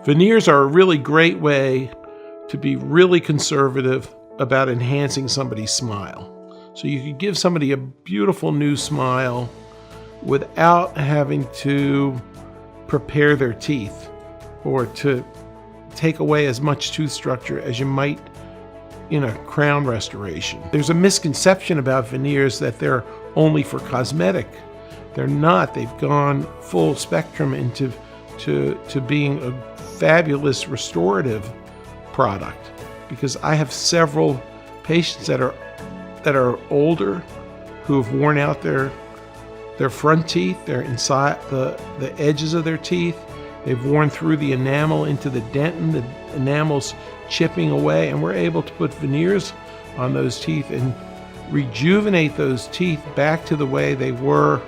Veneers are a really great way to be really conservative about enhancing somebody's smile. So you could give somebody a beautiful new smile without having to prepare their teeth or to take away as much tooth structure as you might in a crown restoration. There's a misconception about veneers that they're only for cosmetic. They're not. They've gone full spectrum into being a fabulous restorative product, because I have several patients that are older who have worn out their front teeth. They're inside the edges of their teeth. They've worn through the enamel into the dentin. The enamel's chipping away, and we're able to put veneers on those teeth and rejuvenate those teeth back to the way they were,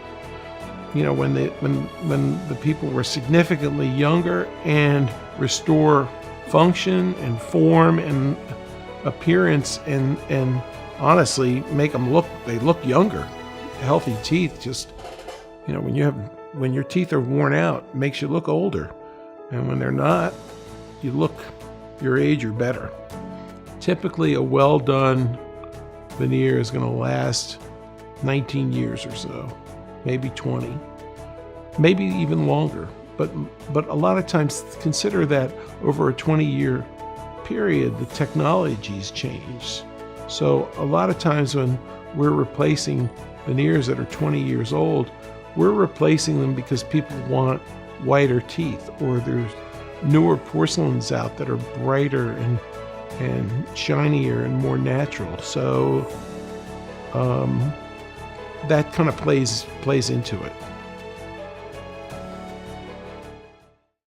when the people were significantly younger, and restore function and form and appearance, and honestly make them look younger. Healthy teeth just, when your teeth are worn out, it makes you look older, and when they're not, you look your age or better. Typically, a well done veneer is going to last 19 years or so, maybe 20, maybe even longer. But a lot of times, consider that over a 20-year period, the technology's changed. So a lot of times when we're replacing veneers that are 20 years old, we're replacing them because people want whiter teeth, or there's newer porcelains out that are brighter and shinier and more natural. So that kind of plays into it.